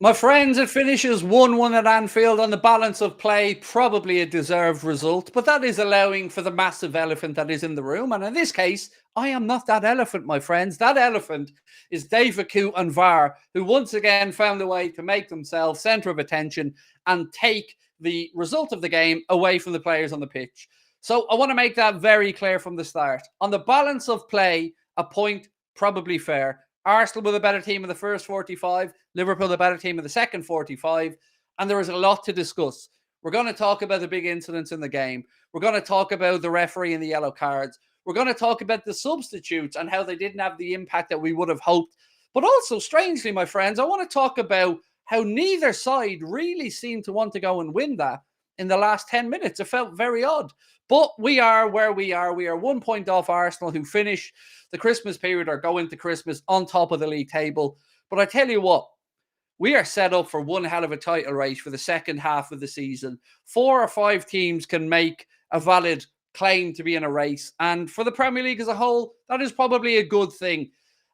My friends, it finishes 1-1 at Anfield on the balance of play, probably a deserved result, but that is allowing for the massive elephant that is in the room. And in this case, I am not that elephant, my friends. That elephant is David Coote and VAR, who once again found a way to make themselves centre of attention and take the result of the game away from the players on the pitch. So I want to make that very clear from the start. On the balance of play, a point probably fair. Arsenal were the better team in the first 45, Liverpool the better team in the second 45, and there is a lot to discuss. We're going to talk about the big incidents in the game. We're going to talk about the referee and the yellow cards. We're going to talk about the substitutes and how they didn't have the impact that we would have hoped. But also, strangely, my friends, I want to talk about how neither side really seemed to want to go and win that in the last 10 minutes. It felt very odd. But we are where we are. We are 1 point off Arsenal, who finish the Christmas period or go into Christmas on top of the league table. But I tell you what, we are set up for one hell of a title race for the second half of the season. 4 or 5 teams can make a valid claim to be in a race. And for the Premier League as a whole, that is probably a good thing.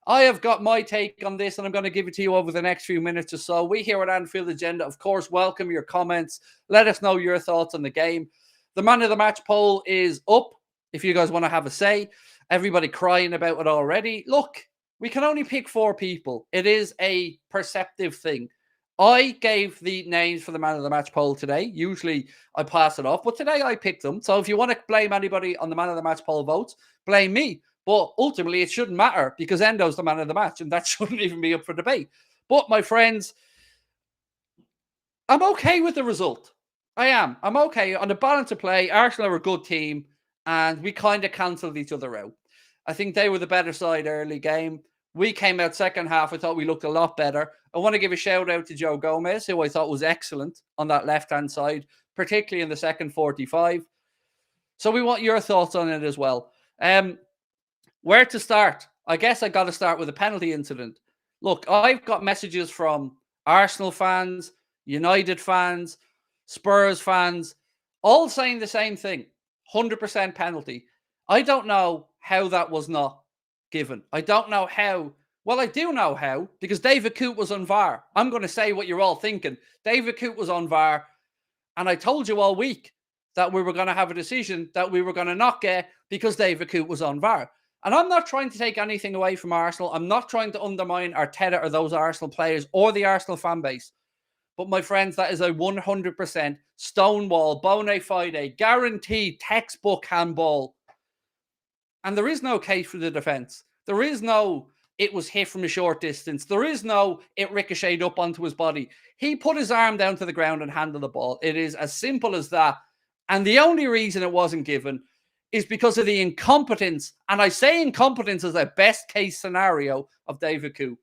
I have got my take on this, and I'm going to give it to you over the next few minutes or so. We here at Anfield Agenda, of course, welcome your comments. Let us know your thoughts on the game. The man of the match poll is up, if you guys want to have a say. Everybody crying about it already. Look, we can only pick 4 people. It is a perceptive thing. I gave the names for the man of the match poll today. Usually I pass it off, but today I picked them. So if you want to blame anybody on the man of the match poll votes, blame me. But ultimately it shouldn't matter because Endo's the man of the match and that shouldn't even be up for debate. But my friends, I'm okay with the result. I am. I'm okay. On the balance of play, Arsenal are a good team and we kind of cancelled each other out. I think they were the better side early game. We came out second half. I thought we looked a lot better. I want to give a shout out to Joe Gomez, who I thought was excellent on that left-hand side, particularly in the second 45. So we want your thoughts on it as well. Where to start? I guess I got to start with a penalty incident. Look, I've got messages from Arsenal fans, United fans, Spurs fans, all saying the same thing. 100% penalty. I don't know how that was not given. I don't know how. Well, I do know how, because David Coote was on VAR. I'm going to say what you're all thinking. David Coote was on VAR, and I told you all week that we were going to have a decision that we were going to not get because David Coote was on VAR. And I'm not trying to take anything away from Arsenal. I'm not trying to undermine Arteta or those Arsenal players or the Arsenal fan base. But my friends, that is a 100% stonewall, bona fide, guaranteed textbook handball. And there is no case for the defence. There is no, it was hit from a short distance. There is no, it ricocheted up onto his body. He put his arm down to the ground and handled the ball. It is as simple as that. And the only reason it wasn't given is because of the incompetence. And I say incompetence as a best case scenario of David Coote.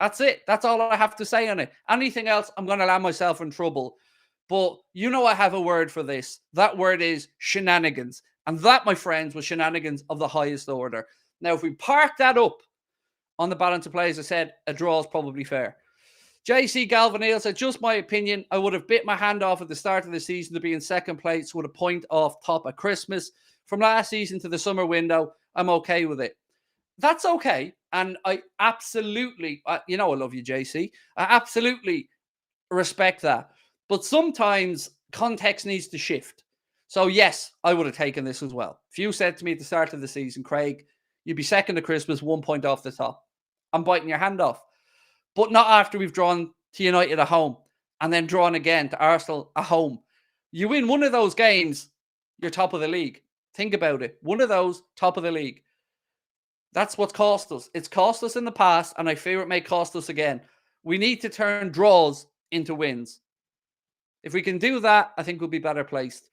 That's it. That's all I have to say on it. Anything else, I'm going to land myself in trouble. But you know I have a word for this. That word is shenanigans. And that, my friends, was shenanigans of the highest order. Now, if we park that up on the balance of play, as I said, a draw is probably fair. JC Galvanale said, just my opinion, I would have bit my hand off at the start of the season to be in second place with a point off top at Christmas. From last season to the summer window, I'm okay with it. That's okay. And I absolutely, I love you, JC. I absolutely respect that. But sometimes context needs to shift. So yes, I would have taken this as well. If you said to me at the start of the season, Craig, you'd be second to Christmas, 1 point off the top, I'm biting your hand off. But not after we've drawn to United at home and then drawn again to Arsenal at home. You win one of those games, you're top of the league. Think about it. One of those, top of the league. That's what's cost us. It's cost us in the past, and I fear it may cost us again. We need to turn draws into wins. If we can do that, I think we'll be better placed.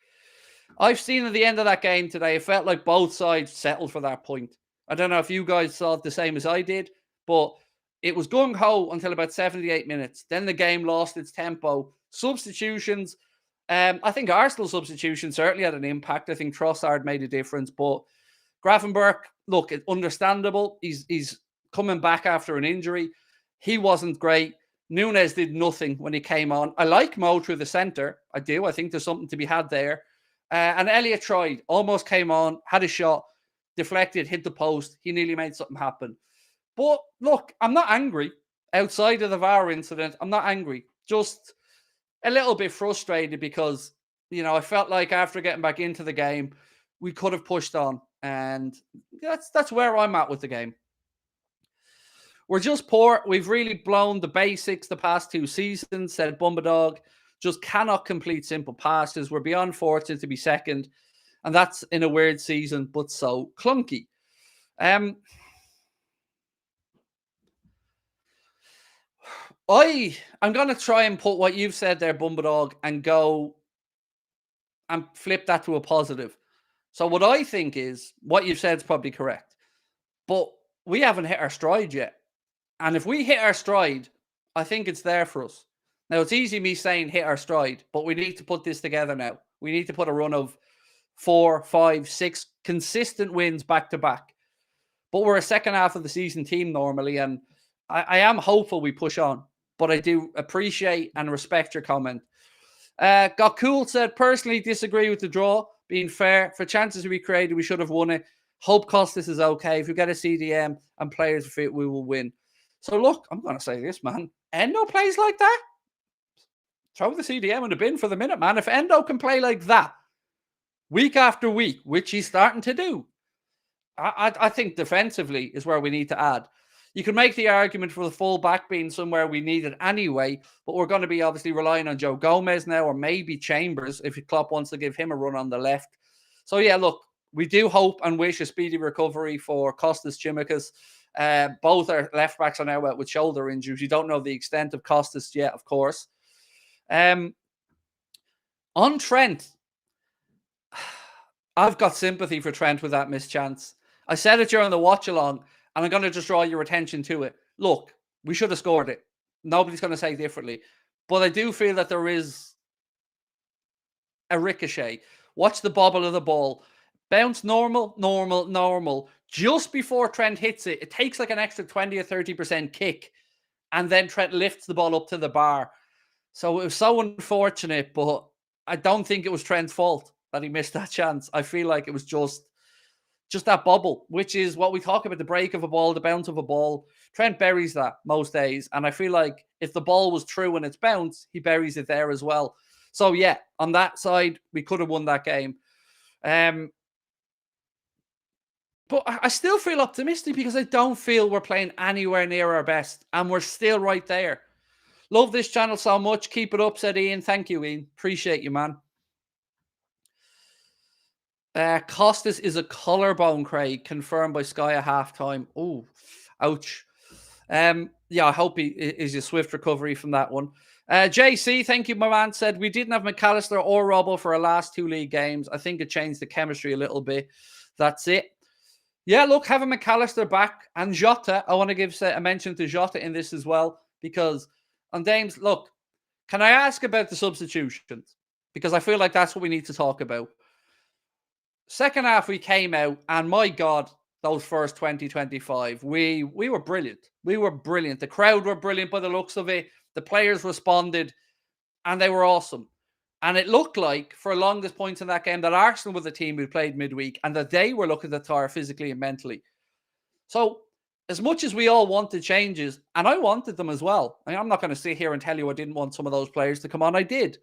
I've seen at the end of that game today, it felt like both sides settled for that point. I don't know if you guys saw it the same as I did, but it was gung-ho until about 78 minutes. Then the game lost its tempo. Substitutions. I think Arsenal substitution certainly had an impact. I think Trossard made a difference, but Gravenberch, look, it's understandable. He's coming back after an injury. He wasn't great. Nunes did nothing when he came on. I like Mo through the centre. I do. I think there's something to be had there. And Elliott tried, almost came on, had a shot, deflected, hit the post. He nearly made something happen. But look, I'm not angry. outside of the VAR incident, I'm not angry. Just a little bit frustrated because, I felt like after getting back into the game, we could have pushed on. And that's where I'm at with the game. We're just poor. We've really blown the basics the past 2 seasons, said Bumbadog. Just cannot complete simple passes. We're beyond fortunate to be second. And that's in a weird season, but so clunky. I'm going to try and put what you've said there, Bumbadog, and go and flip that to a positive. So what I think is, what you've said is probably correct. But we haven't hit our stride yet. And if we hit our stride, I think it's there for us. Now, it's easy me saying hit our stride, but we need to put this together now. We need to put a run of 4, 5, 6 consistent wins back to back. But we're a second half of the season team normally, and I am hopeful we push on. But I do appreciate and respect your comment. Got Cool said, personally disagree with the draw. Being fair, for chances we created, we should have won it. Hope Costas is okay. If we get a CDM and players fit, we will win. So look, I'm going to say this, man. Endo plays like that. Throw the CDM in the bin for the minute, man. If Endo can play like that week after week, which he's starting to do, I think defensively is where we need to add. You can make the argument for the full back being somewhere we need it anyway, but we're going to be obviously relying on Joe Gomez now, or maybe Chambers if Klopp wants to give him a run on the left. So yeah, look, we do hope and wish a speedy recovery for Costas Tsimikas. Both our left backs are now out with shoulder injuries. You don't know the extent of Costas yet, of course. On Trent, I've got sympathy for Trent with that missed chance. I said it during the watch along, and I'm going to just draw your attention to it. Look, we should have scored it. Nobody's going to say differently. But I do feel that there is a ricochet. Watch the bobble of the ball. Bounce normal. Just before Trent hits it, it takes like an extra 20 or 30% kick. And then Trent lifts the ball up to the bar. So it was so unfortunate, but I don't think it was Trent's fault that he missed that chance. I feel like it was just that bubble, which is what we talk about, the break of a ball, the bounce of a ball. Trent buries that most days. And I feel like if the ball was true and it's bounced, he buries it there as well. So yeah, on that side, we could have won that game. But I still feel optimistic because I don't feel we're playing anywhere near our best. And we're still right there. Love this channel so much. Keep it up, said Ian. Thank you, Ian. Appreciate you, man. Costas is a collarbone, Craig, confirmed by Sky at halftime. Oh, ouch. Yeah, I hope he is a swift recovery from that one. JC, thank you, my man, said we didn't have McAllister or Robbo for our last 2 league games. I think it changed the chemistry a little bit. That's it. Yeah, look, having McAllister back and Jota, I want to give a mention to Jota in this as well, because on Dames, look, can I ask about the substitutions? Because I feel like that's what we need to talk about. Second half, we came out, and my God, those first 20, 25, we were brilliant. We were brilliant. The crowd were brilliant by the looks of it. The players responded, and they were awesome. And it looked like, for longest points in that game, that Arsenal were the team who played midweek, and that they were looking to tire physically and mentally. So, as much as we all wanted changes, and I wanted them as well. I mean, I'm not going to sit here and tell you I didn't want some of those players to come on. I did.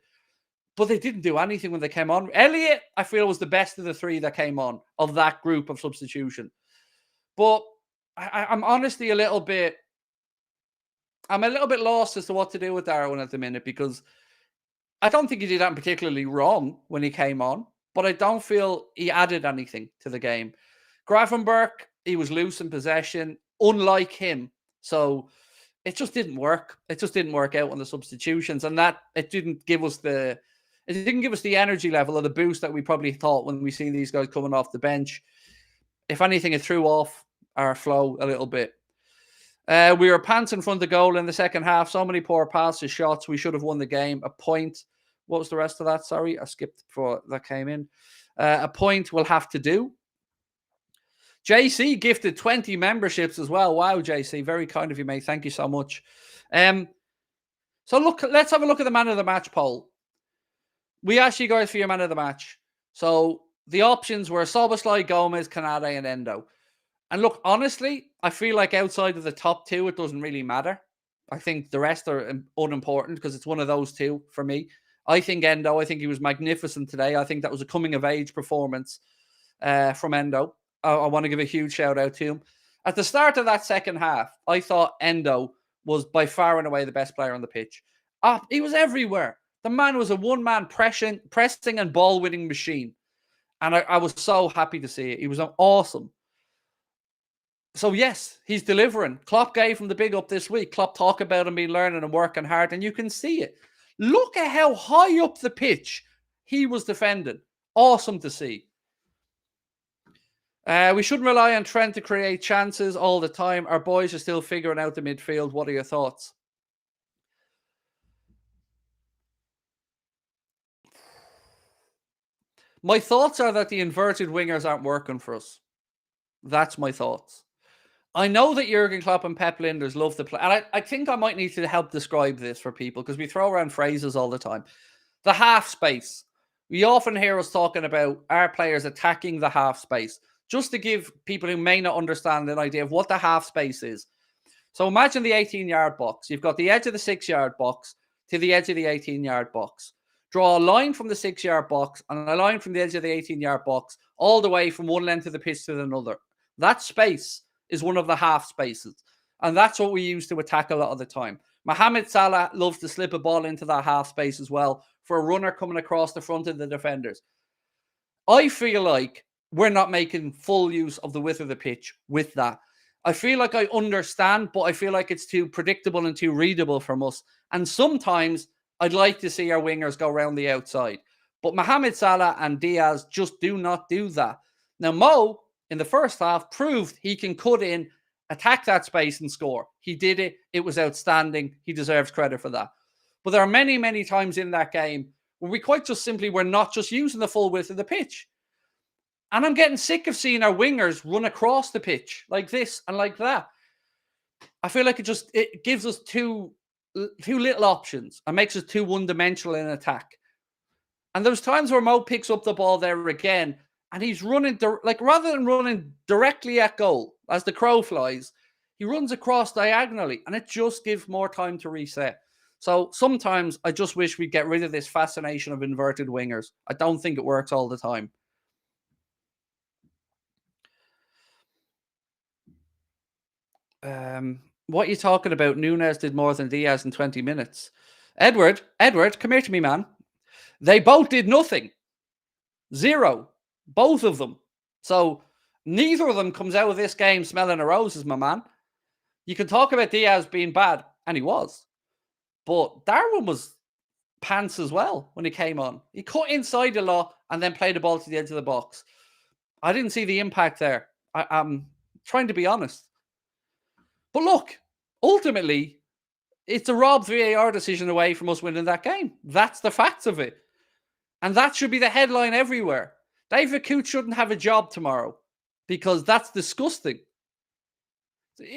But they didn't do anything when they came on. Elliott, I feel, was the best of the 3 that came on, of that group of substitution. But I'm honestly a little bit lost as to what to do with Darwin at the minute, because I don't think he did that particularly wrong when he came on, but I don't feel he added anything to the game. Gravenberch, he was loose in possession, unlike him. So it just didn't work. It just didn't work out on the substitutions, and that it didn't give us the energy level or the boost that we probably thought when we see these guys coming off the bench. If anything, it threw off our flow a little bit. We were pants in front of goal in the second half. So many poor passes, shots. We should have won the game. A point. What was the rest of that? Sorry, I skipped before that came in. A point we'll have to do. JC gifted 20 memberships as well. Wow, JC. Very kind of you, mate. Thank you so much. So look, let's have a look at the man of the match poll. We asked you guys for your man of the match. So the options were Szoboszlai, Gomez, Canade, and Endo. And look, honestly, I feel like outside of the top 2, it doesn't really matter. I think the rest are unimportant because it's one of those two for me. I think Endo, I think he was magnificent today. I think that was a coming of age performance from Endo. I want to give a huge shout out to him. At the start of that second half, I thought Endo was by far and away the best player on the pitch. He was everywhere. The man was a one-man pressing and ball-winning machine. And I was so happy to see it. He was awesome. So, yes, he's delivering. Klopp gave him the big up this week. Klopp talk about him being learning and working hard, and you can see it. Look at how high up the pitch he was defending. Awesome to see. We shouldn't rely on Trent to create chances all the time. Our boys are still figuring out the midfield. What are your thoughts? My thoughts are that the inverted wingers aren't working for us. That's my thoughts. I know that Jurgen Klopp and Pep Linders love to play. And I think I might need to help describe this for people because we throw around phrases all the time. The half space. We often hear us talking about our players attacking the half space. Just to give people who may not understand an idea of what the half space is. So imagine the 18-yard box. You've got the edge of the 6-yard box to the edge of the 18-yard box. Draw a line from the 6-yard box and a line from the edge of the 18-yard box all the way from one end of the pitch to another. That space is one of the half spaces. And that's what we use to attack a lot of the time. Mohamed Salah loves to slip a ball into that half space as well for a runner coming across the front of the defenders. I feel like we're not making full use of the width of the pitch with that. I feel like I understand, but I feel like it's too predictable and too readable from us. And sometimes I'd like to see our wingers go around the outside. But Mohamed Salah and Diaz just do not do that. Now, Mo, in the first half, proved he can cut in, attack that space and score. He did it. It was outstanding. He deserves credit for that. But there are many, many times in that game where we quite just simply were not just using the full width of the pitch. And I'm getting sick of seeing our wingers run across the pitch like this and like that. I feel like it gives us too little options and makes us too one-dimensional in attack. And there's times where Mo picks up the ball there again and he's running, rather than running directly at goal as the crow flies, he runs across diagonally and it just gives more time to reset. So sometimes I just wish we'd get rid of this fascination of inverted wingers. I don't think it works all the time. What are you talking about? Nunes did more than Diaz in 20 minutes. Edward, come here to me, man. They both did nothing. Zero. Both of them. So neither of them comes out of this game smelling of roses, my man. You can talk about Diaz being bad, and he was. But Darwin was pants as well when he came on. He cut inside a lot and then played the ball to the edge of the box. I didn't see the impact there. I'm trying to be honest. But look, ultimately, it's a robbed VAR decision away from us winning that game. That's the facts of it. And that should be the headline everywhere. David Coote shouldn't have a job tomorrow because that's disgusting.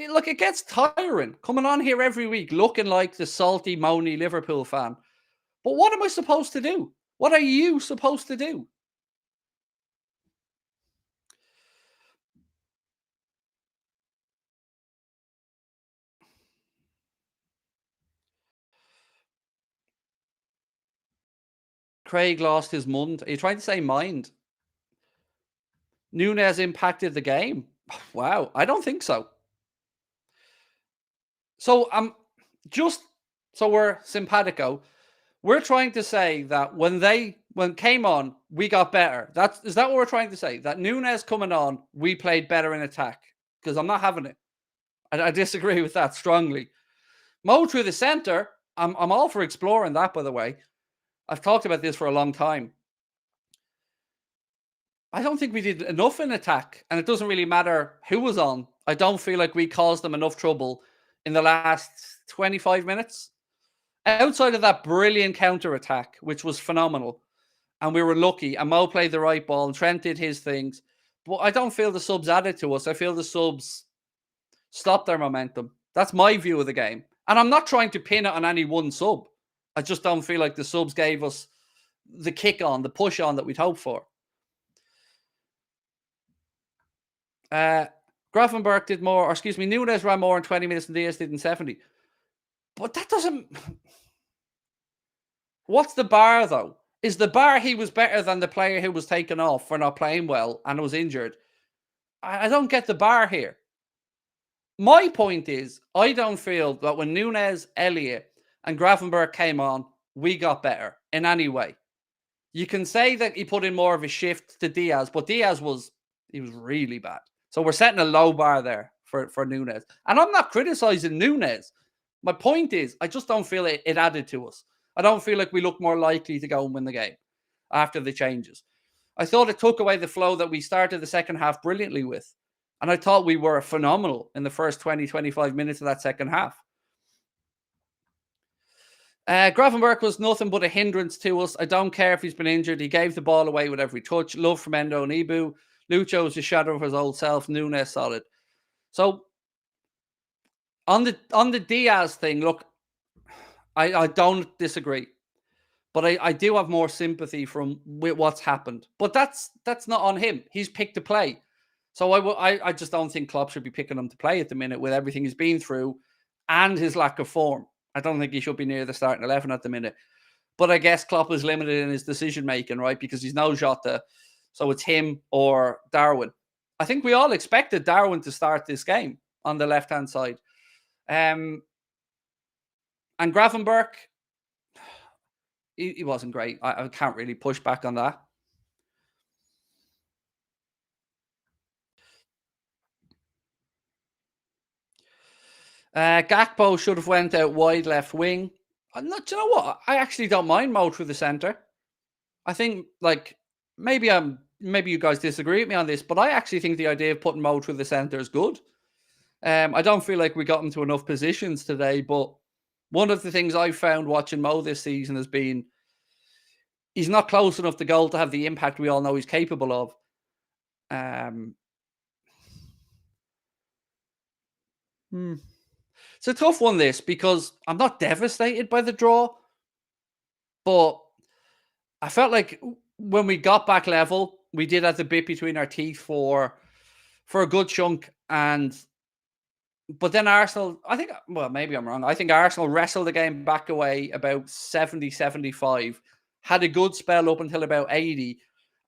Look, it gets tiring coming on here every week looking like the salty, moany Liverpool fan. But what am I supposed to do? What are you supposed to do? Craig lost his mind. Are you trying to say mind? Nunes impacted the game. Wow, I don't think so. So just so we're simpatico, we're trying to say that when came on, we got better. Is that what we're trying to say? That Nunes coming on, we played better in attack? Because I'm not having it. I disagree with that strongly. Mo through the center, I'm all for exploring that, by the way. I've talked about this for a long time. I don't think we did enough in attack, and it doesn't really matter who was on. I don't feel like we caused them enough trouble in the last 25 minutes. Outside of that brilliant counter attack, which was phenomenal, and we were lucky, and Mo played the right ball, and Trent did his things. But I don't feel the subs added to us. I feel the subs stopped their momentum. That's my view of the game. And I'm not trying to pin it on any one sub. I just don't feel like the subs gave us the kick on, the push on that we'd hoped for. Grafenberg did more, Nunes ran more in 20 minutes than Diaz did in 70. But that doesn't. What's the bar though? Is the bar he was better than the player who was taken off for not playing well and was injured? I don't get the bar here. My point is, I don't feel that when Nunes, Elliott, and Gravenberg came on, we got better in any way. You can say that he put in more of a shift to Diaz, but Diaz was really bad. So we're setting a low bar there for Nunes. And I'm not criticizing Nunes. My point is, I just don't feel it added to us. I don't feel like we look more likely to go and win the game after the changes. I thought it took away the flow that we started the second half brilliantly with. And I thought we were phenomenal in the first 20, 25 minutes of that second half. Gravenberg was nothing but a hindrance to us. I don't care if he's been injured. He gave the ball away with every touch. Love from Endo and Ibu. Lucho was a shadow of his old self. Nunes solid. So on the Diaz thing, look, I don't disagree. But I do have more sympathy with what's happened. But that's not on him. He's picked to play. So I just don't think Klopp should be picking him to play at the minute with everything he's been through and his lack of form. I don't think he should be near the starting 11 at the minute. But I guess Klopp is limited in his decision-making, right? Because he's no Jota. So it's him or Darwin. I think we all expected Darwin to start this game on the left-hand side. And Gravenberg, he wasn't great. I can't really push back on that. Gakpo should have went out wide left wing. Do you know what? I actually don't mind Mo through the centre. I think, like, maybe you guys disagree with me on this, but I actually think the idea of putting Mo through the centre is good. I don't feel like we got into enough positions today, but one of the things I've found watching Mo this season has been he's not close enough to goal to have the impact we all know he's capable of. It's a tough one, this, because I'm not devastated by the draw, but I felt like when we got back level, we did have the bit between our teeth for a good chunk. But then Arsenal, I think, well, maybe I'm wrong. I think Arsenal wrestled the game back away about 70, 75, had a good spell up until about 80.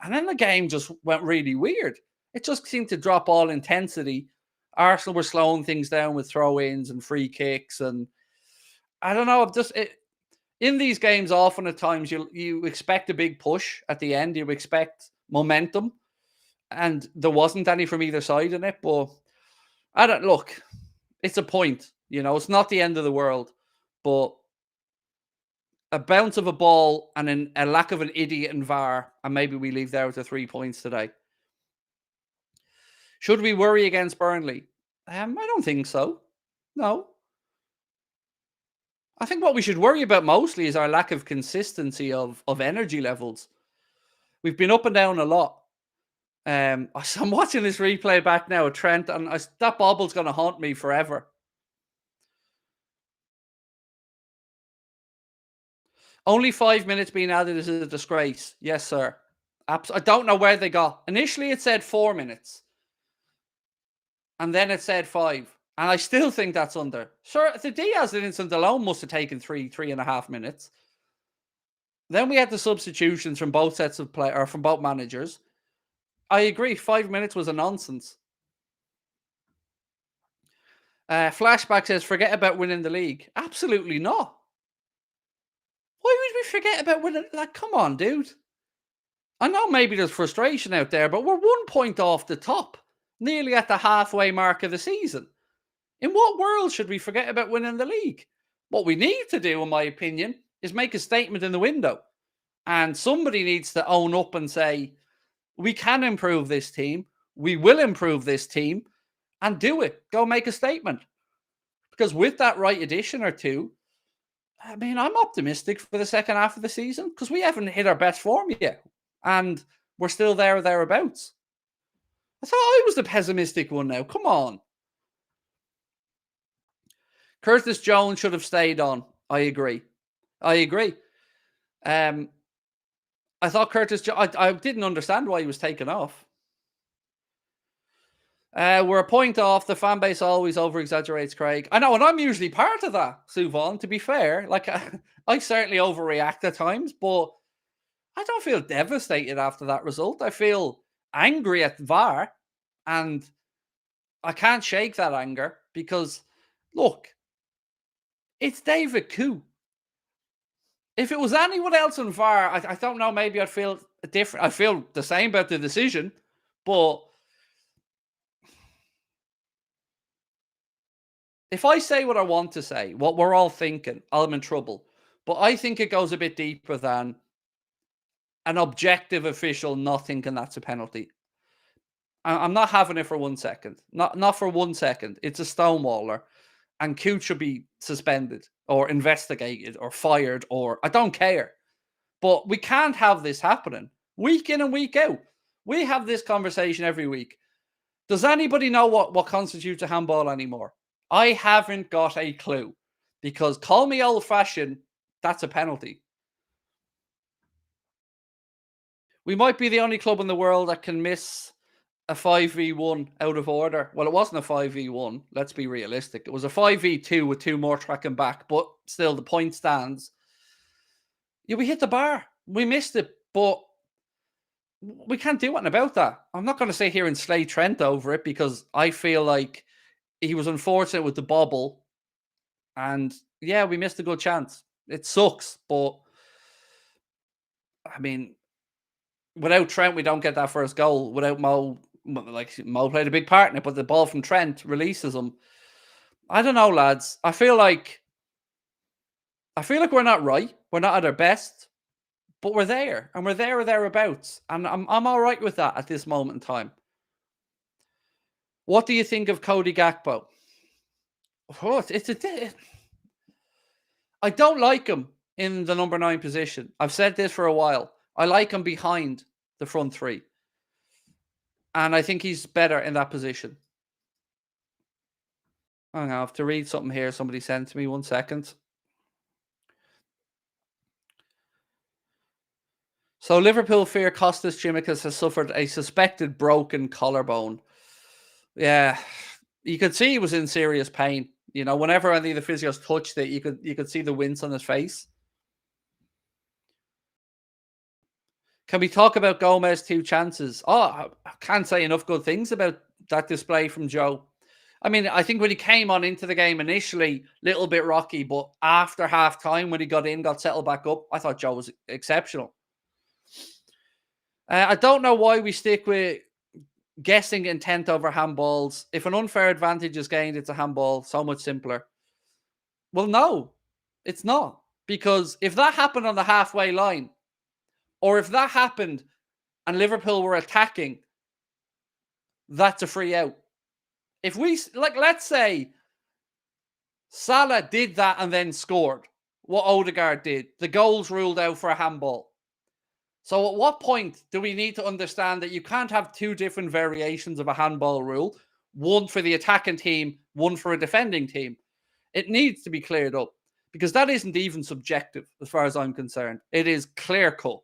And then the game just went really weird. It just seemed to drop all intensity. Arsenal were slowing things down with throw-ins and free kicks. And I don't know, in these games, often at times, you expect a big push at the end. You expect momentum. And there wasn't any from either side in it. But look, it's a point. It's not the end of the world. But a bounce of a ball and a lack of an idiot in VAR, and maybe we leave there with the 3 points today. Should we worry against Burnley? I don't think so. No. I think what we should worry about mostly is our lack of consistency of energy levels. We've been up and down a lot. I'm watching this replay back now, Trent, and that bobble's going to haunt me forever. Only 5 minutes being added is a disgrace. Yes, sir. I don't know where they got. Initially, it said 4 minutes. And then it said 5. And I still think that's under. Sure, the Diaz incident alone must have taken 3.5 minutes. Then we had the substitutions from both sets of play, or from both managers. I agree, 5 minutes was a nonsense. Flashback says, forget about winning the league. Absolutely not. Why would we forget about winning? Like, come on, dude. I know maybe there's frustration out there, but we're 1 point off the top, nearly at the halfway mark of the season. In what world should we forget about winning the league? What we need to do, in my opinion, is make a statement in the window. And somebody needs to own up and say, we can improve this team. We will improve this team, and do it. Go make a statement. Because with that right addition or two, I mean, I'm optimistic for the second half of the season because we haven't hit our best form yet. And we're still there or thereabouts. I thought I was the pessimistic one now. Come on. Curtis Jones should have stayed on. I agree. I thought I didn't understand why he was taken off. We're a point off. The fan base always over exaggerates, Craig. I know, and I'm usually part of that, Suvan, to be fair. Like, I certainly overreact at times, but I don't feel devastated after that result. I feel angry at VAR, and I can't shake that anger because, look, it's David Koo. If it was anyone else on VAR, I don't know, maybe I'd feel different. I feel the same about the decision, but if I say what I want to say, what we're all thinking, I'm in trouble. But I think it goes a bit deeper than an objective official not thinking that's a penalty. I'm not having it for 1 second. Not for 1 second. It's a stonewaller, and Coote should be suspended or investigated or fired, or I don't care. But we can't have this happening week in and week out. We have this conversation every week. Does anybody know what constitutes a handball anymore? I haven't got a clue, because call me old fashioned, that's a penalty. We might be the only club in the world that can miss a 5v1 out of order. Well, it wasn't a 5v1. Let's be realistic. It was a 5v2 with two more tracking back, but still the point stands. Yeah, we hit the bar. We missed it, but we can't do anything about that. I'm not going to sit here and slay Trent over it, because I feel like he was unfortunate with the bobble. And yeah, we missed a good chance. It sucks, but I mean, without Trent, we don't get that first goal. Without Mo, like, Mo played a big part in it, but the ball from Trent releases him. I don't know, lads. I feel like we're not right. We're not at our best, but we're there, and we're there or thereabouts, and I'm all right with that at this moment in time. What do you think of Cody Gakpo? Oh, I don't like him in the number 9 position. I've said this for a while. I like him behind the front three, and I think he's better in that position. I have to read something here somebody sent to me. 1 second. So Liverpool fear Kostas Tsimikas has suffered a suspected broken collarbone. Yeah, you could see he was in serious pain. You know, whenever any of the physios touched it, you could see the wince on his face. Can we talk about Gomez 2 chances? Oh, I can't say enough good things about that display from Joe. I mean, I think when he came on into the game initially, little bit rocky, but after half time when he got in, got settled back up, I thought Joe was exceptional. I don't know why we stick with guessing intent over handballs. If an unfair advantage is gained, it's a handball. So much simpler. Well, no, it's not. Because if that happened on the halfway line, or if that happened and Liverpool were attacking, that's a free out. If we, like, let's say Salah did that and then scored what Odegaard did, the goal's ruled out for a handball. So at what point do we need to understand that you can't have two different variations of a handball rule, one for the attacking team, one for a defending team? It needs to be cleared up, because that isn't even subjective as far as I'm concerned. It is clear cut.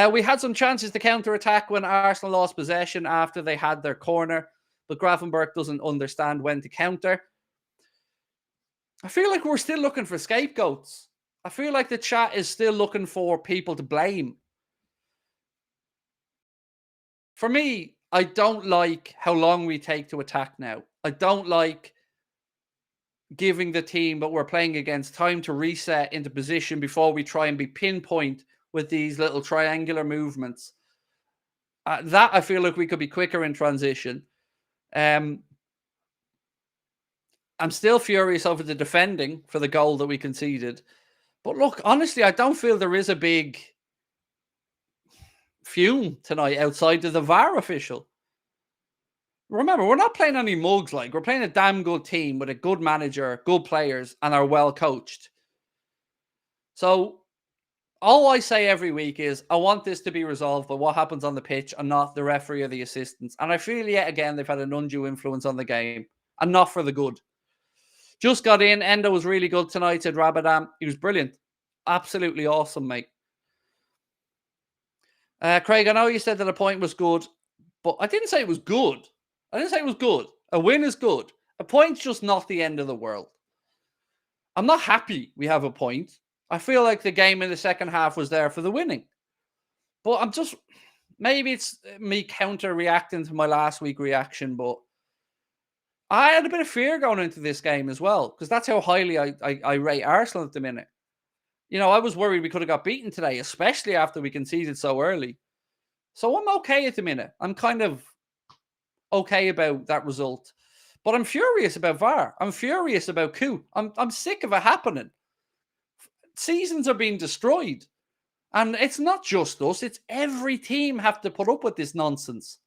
We had some chances to counter-attack when Arsenal lost possession after they had their corner, but Gravenberch doesn't understand when to counter. I feel like we're still looking for scapegoats. I feel like the chat is still looking for people to blame. For me, I don't like how long we take to attack now. I don't like giving the team that we're playing against time to reset into position before we try and be pinpoint with these little triangular movements. That I feel like we could be quicker in transition. I'm still furious over the defending for the goal that we conceded. But look, honestly, I don't feel there is a big fume tonight outside of the VAR official. Remember, we're not playing any mugs. Like, we're playing a damn good team with a good manager, good players, and are well coached. So all I say every week is I want this to be resolved by what happens on the pitch and not the referee or the assistants. And I feel yet again they've had an undue influence on the game, and not for the good. Just got in. Endo was really good tonight, said Rabadam. He was brilliant. Absolutely awesome, mate. Craig, I know you said that the point was good, but I didn't say it was good. I didn't say it was good. A win is good. A point's just not the end of the world. I'm not happy we have a point. I feel like the game in the second half was there for the winning. But I'm just, maybe it's me counter reacting to my last week reaction, but I had a bit of fear going into this game as well, because that's how highly I rate Arsenal at the minute. You know, I was worried we could have got beaten today, especially after we conceded so early. So I'm okay at the minute. I'm kind of okay about that result. But I'm furious about VAR. I'm furious about coup. I'm sick of it happening. Seasons are being destroyed. And it's not just us, it's every team have to put up with this nonsense.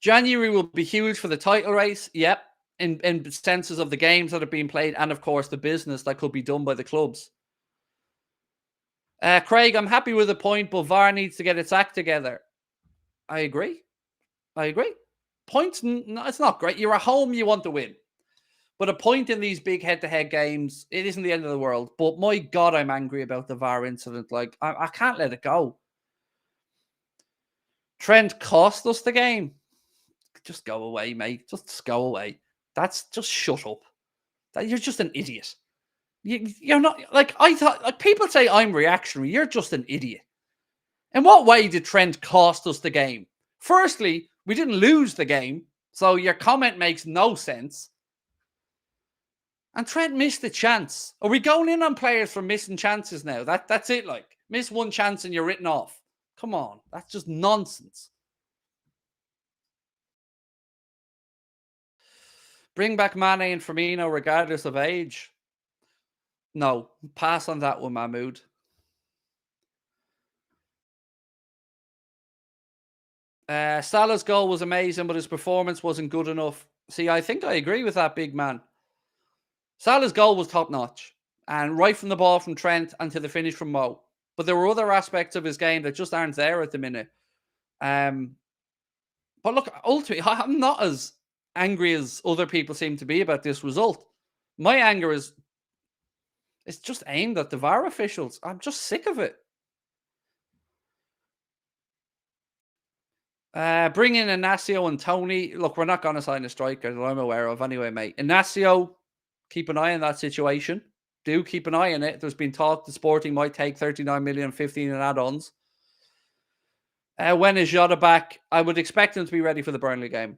January will be huge for the title race. Yep. In senses of the games that are being played and, of course, the business that could be done by the clubs. Craig, I'm happy with the point, but VAR needs to get its act together. I agree. Points, it's not great. You're at home, you want to win. But a point in these big head-to-head games, it isn't the end of the world. But my God, I'm angry about the VAR incident. Like, I can't let it go. Trent cost us the game. Just go away, mate. Just go away. Just shut up. You're just an idiot. You're not, like, I thought, like, people say I'm reactionary. You're just an idiot. In what way did Trent cost us the game? Firstly, we didn't lose the game, so your comment makes no sense. And Trent missed a chance. Are we going in on players for missing chances now? That's it, like. Miss one chance and you're written off. Come on. That's just nonsense. Bring back Mane and Firmino regardless of age. No. Pass on that one, Mahmood. Salah's goal was amazing, but his performance wasn't good enough. See, I think I agree with that, big man. Salah's goal was top-notch. And right from the ball from Trent and to the finish from Mo. But there were other aspects of his game that just aren't there at the minute. But look, ultimately, I'm not as angry as other people seem to be about this result. My anger is it's just aimed at the VAR officials. I'm just sick of it. Bring in Inacio and Tony. Look, we're not going to sign a striker that I'm aware of anyway, mate. Inacio, keep an eye on that situation. Do keep an eye on it. There's been talk the Sporting might take 39 million, 15 in add-ons. When is Jota back? I would expect him to be ready for the Burnley game.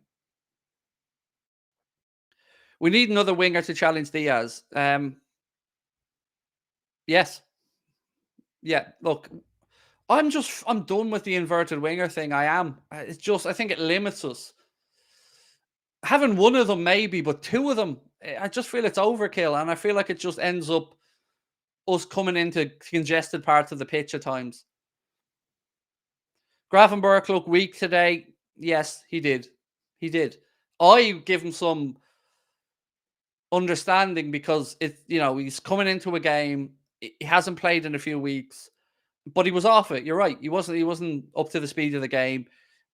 We need another winger to challenge Diaz. Yes. Yeah, look, I'm done with the inverted winger thing. I am. I think it limits us. Having one of them, maybe, but two of them, I just feel it's overkill. And I feel like it just ends up us coming into congested parts of the pitch at times. Gravenberg looked weak today. Yes, he did. I give him some understanding because he's coming into a game. He hasn't played in a few weeks, but he was off it. You're right. He wasn't up to the speed of the game,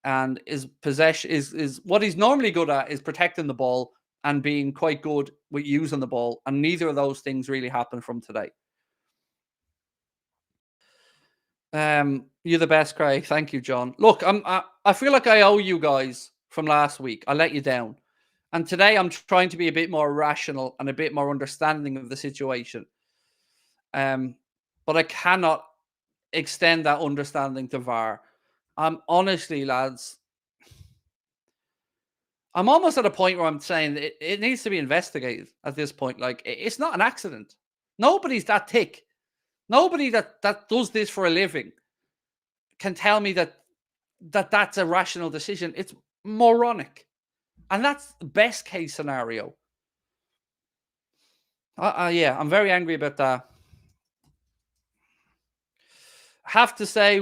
and his possession is what he's normally good at is protecting the ball and being quite good with using the ball. And neither of those things really happened from today. You're the best, Craig. Thank you, John. Look, I feel like I owe you guys from last week. I let you down. And today I'm trying to be a bit more rational and a bit more understanding of the situation. But I cannot extend that understanding to VAR. Honestly, lads, I'm almost at a point where I'm saying it needs to be investigated at this point. Like, it's not an accident. Nobody's that thick. Nobody that does this for a living can tell me that's a rational decision. It's moronic. And that's the best case scenario. Yeah, I'm very angry about that. Have to say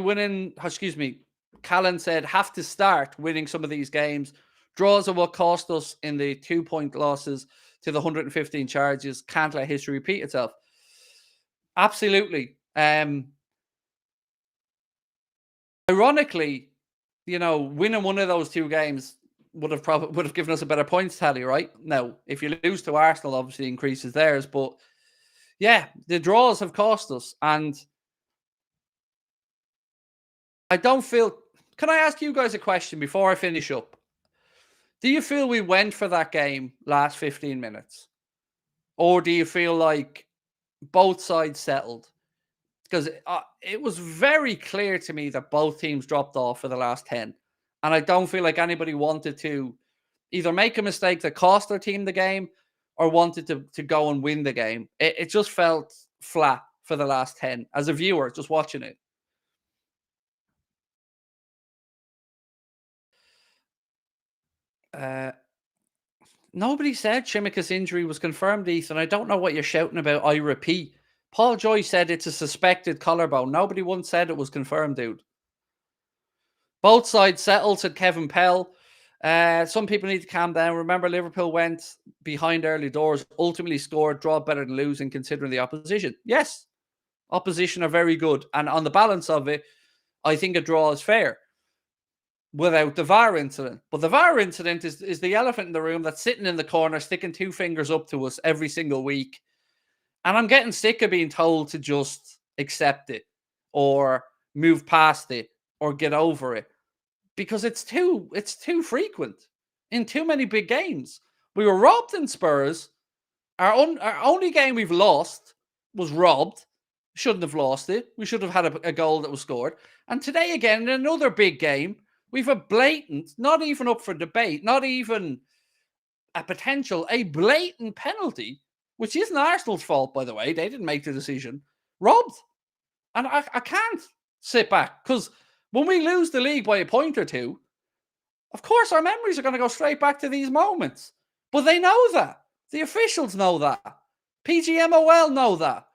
Callan said have to start winning some of these games. Draws are what cost us in the 2-point losses to the 115 charges. Can't let history repeat itself. Absolutely. Ironically, winning one of those two games would have given us a better points tally, right? Now, if you lose to Arsenal, obviously increases theirs, but yeah, the draws have cost us, and I don't feel Can I ask you guys a question before I finish up? Do you feel we went for that game last 15 minutes? Or do you feel like both sides settled? Because it was very clear to me that both teams dropped off for the last 10. And I don't feel like anybody wanted to either make a mistake that cost their team the game or wanted to go and win the game. It just felt flat for the last 10 as a viewer just watching it. Nobody said Chimika's injury was confirmed, Ethan. I don't know what you're shouting about. I repeat. Paul Joy said it's a suspected collarbone. Nobody once said it was confirmed, dude. Both sides settled, said Kevin Pell. Some people need to calm down. Remember, Liverpool went behind early doors, ultimately scored, draw better than losing, considering the opposition. Yes, opposition are very good. And on the balance of it, I think a draw is fair without the VAR incident. But the VAR incident is the elephant in the room that's sitting in the corner, sticking two fingers up to us every single week. And I'm getting sick of being told to just accept it or move past it or get over it because it's too frequent in too many big games. We were robbed in Spurs. Our only game we've lost was robbed. Shouldn't have lost it. We should have had a goal that was scored. And today again, in another big game, we've a blatant, not even up for debate, not even a potential, a blatant penalty, which isn't Arsenal's fault, by the way. They didn't make the decision. Robbed. And I can't sit back because when we lose the league by a point or two, of course our memories are going to go straight back to these moments. But they know that. The officials know that. PGMOL know that.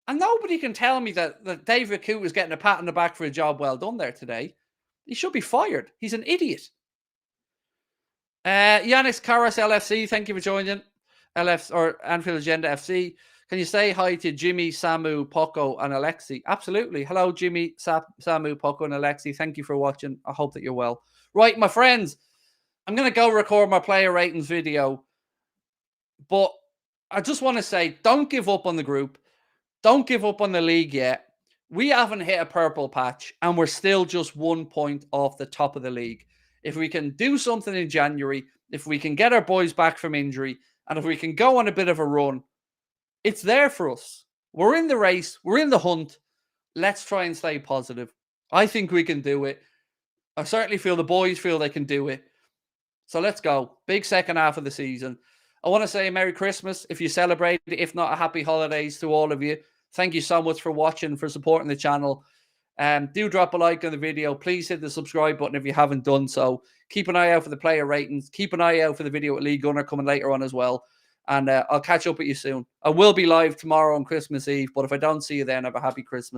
And nobody can tell me that David Coote is getting a pat on the back for a job well done there today. He should be fired. He's an idiot. Yanis Karas LFC, thank you for joining. Anfield Agenda FC. Can you say hi to Jimmy, Samu, Poco, and Alexi? Absolutely. Hello, Jimmy, Samu, Poco, and Alexi. Thank you for watching. I hope that you're well. Right, my friends, I'm going to go record my player ratings video. But I just want to say, don't give up on the group. Don't give up on the league yet. We haven't hit a purple patch, and we're still just 1 point off the top of the league. If we can do something in January, if we can get our boys back from injury, and if we can go on a bit of a run, it's there for us. We're in the race. We're in the hunt. Let's try and stay positive. I think we can do it. I certainly feel the boys feel they can do it. So let's go. Big second half of the season. I want to say a Merry Christmas if you celebrate it. If not, a Happy Holidays to all of you. Thank you so much for watching, for supporting the channel. Do drop a like on the video. Please hit the subscribe button if you haven't done so. Keep an eye out for the player ratings. Keep an eye out for the video at League Gunner coming later on as well. And I'll catch up with you soon. I will be live tomorrow on Christmas Eve, but if I don't see you then, have a happy Christmas.